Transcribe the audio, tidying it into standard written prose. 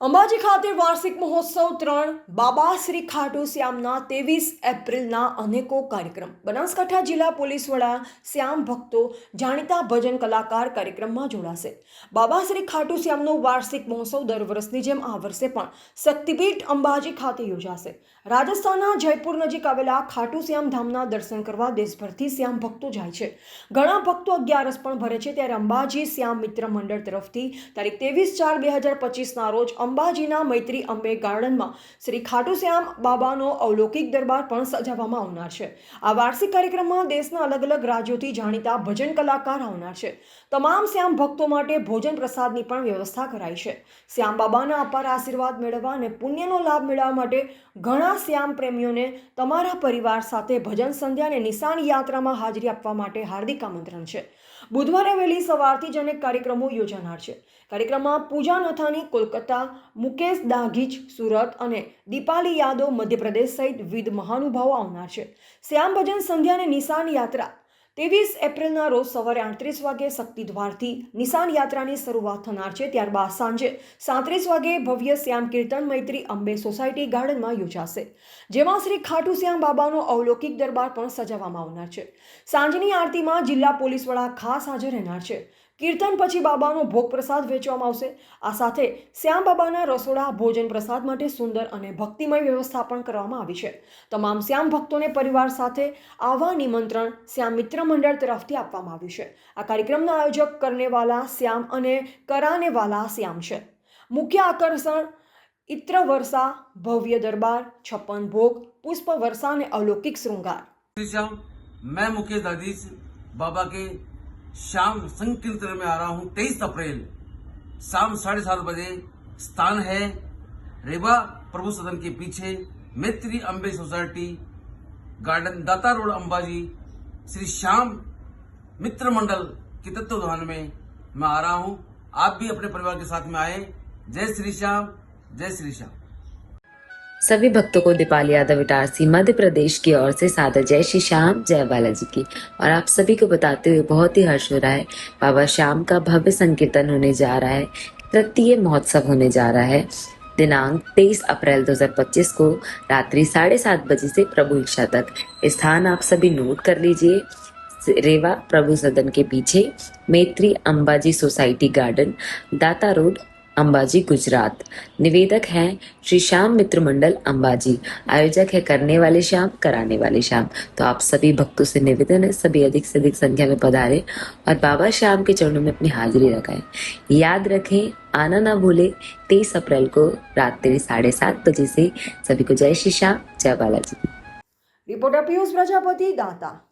અંબાજી ખાતે વાર્ષિક મહોત્સવ 3 બાબા શ્રી ખાટુ શ્યામના 23 એપ્રિલના અનેકો કાર્યક્રમ બનાસકાંઠા જિલ્લા પોલીસ વડા શ્યામ ભક્તો જાણીતા ભજન કલાકાર કાર્યક્રમમાં જોડાશે। બાબા શ્રી ખાટુ શ્યામનો વાર્ષિક મહોત્સવ દર વર્ષની જેમ આ વર્ષે પણ શક્તિપીઠ અંબાજી ખાતે યોજાશે। રાજસ્થાનના જયપુર નજીક આવેલા ખાટુ શ્યામ ધામના દર્શન કરવા દેશભરથી શ્યામ ભક્તો જાય છે। ઘણા ભક્તો 11 પણ ભરે છે, ત્યારે અંબાજી શ્યામ મિત્ર મંડળ તરફથી તારીખ 23/4/2025ના રોજ અંબાજીના મૈત્રી અંબે ગાર્ડનમાં શ્રી ખાટુ શ્યામ બાબાનો અવલૌકિક દરબાર પણ સજાવવામાં આવનાર છે। આ વાર્ષિક કાર્યક્રમમાં દેશના અલગ અલગ રાજ્યોથી જાણીતા ભજન કલાકાર આવનાર છે। તમામ શ્યામ ભક્તો માટે ભોજન પ્રસાદની પણ વ્યવસ્થા કરાઈ છે। શ્યામ બાબાના અપાર આશીર્વાદ મેળવવા અને પુણ્યનો લાભ મેળવવા માટે ઘણા શ્યામ પ્રેમીઓને તમારા પરિવાર સાથે ભજન સંધ્યા અને નિશાન યાત્રામાં હાજરી આપવા માટે હાર્દિક આમંત્રણ છે। બુધવારે વહેલી સવારથી જ અનેક કાર્યક્રમો યોજાનાર છે। કાર્યક્રમમાં પૂજા નથાની કોલકાતા, મુકેશ દાગીચ સુરત અને દીપાલી યાદવ મધ્યપ્રદેશ સહિત વિવિધ મહાનુભાવો આવનાર છે। શ્યામ ભજન સંધ્યા અને નિશાન યાત્રા 23 એપ્રિલના રોજ સવારે 38 વાગે શક્તિ દ્વારથી નિશાન યાત્રાની શરૂઆત થનાર છે। ત્યારબાદ સાંજે 37 વાગે ભવ્ય શ્યામ કીર્તન મૈત્રી અંબે સોસાયટી ગાર્ડનમાં યોજાશે, જેમાં શ્રી ખાટુ શ્યામ બાબાનો અવલૌકિક દરબાર પણ સજાવવામાં આવનાર છે। સાંજની આરતીમાં જિલ્લા પોલીસ વડા ખાસ હાજર રહેનાર છે। કીર્તન પછી બાબાનો ભોગ પ્રસાદ વહેંચવામાં આવશે। આ સાથે શ્યામ બાબાના રસોડા ભોજન પ્રસાદ માટે સુંદર અને ભક્તિમય વ્યવસ્થા પણ કરવામાં આવી છે। તમામ શ્યામ ભક્તોને પરિવાર સાથે આવવા નિમંત્રણ શ્યામ મિત્ર મંડળ તરફથી આપવામાં આવ્યું છે। આ કાર્યક્રમના આયોજક કરનેવાલા શ્યામ અને કરાનેવાલા શ્યામ છે। મુખ્ય આકર્ષણ ઇત્ર વર્ષા, ભવ્ય દરબાર, 56 ભોગ, પુષ્પ વર્ષા અને અલૌકિક श्रृंगार। मैं मुकेश दादीज बाबा के शाम संकीर्तन में आ रहा हूँ 23 अप्रैल शाम 7:30 बजे। स्थान है रेवा प्रभु सदन के पीछे मैत्री अंबे सोसाइटी गार्डन, दाता रोड, अंबाजी। श्री श्याम मित्र मंडल के तत्वावधान में मैं आ रहा हूँ। आप भी अपने परिवार के साथ में आए। जय श्री श्याम, जय श्री श्याम। सभी भक्तों को दीपाली यादव इटारसी मध्य प्रदेश की ओर से सादर जय श्री श्याम, जय बालाजी की। और आप सभी को बताते हुए बहुत ही हर्ष हो रहा है, बाबा श्याम का भव्य संकीर्तन होने जा रहा है। तृतीय महोत्सव होने जा रहा है। दिनांक 23 अप्रैल 2025 को रात्रि 7:30 बजे से प्रभु इच्छा तक। स्थान आप सभी नोट कर लीजिए, रेवा प्रभु सदन के पीछे मैत्री अंबाजी सोसाइटी गार्डन, दाता रोड, अंबाजी, गुजरात। निवेदक हैं श्री श्याम मित्र मंडल अंबाजी। आयोजक है करने वाले श्याम, कराने वाले श्याम। तो आप सभी भक्तों से निवेदन है, सभी अधिक से अधिक संख्या में पधारे और बाबा श्याम के चरणों में अपनी हाजिरी लगाएं। याद रखें, आना ना भूले 23 अप्रैल को रात्रि 7:30 बजे से। सभी को जय श्री श्याम, जय बालाजी। रिपोर्टर पीयूष प्रजापति, दाता।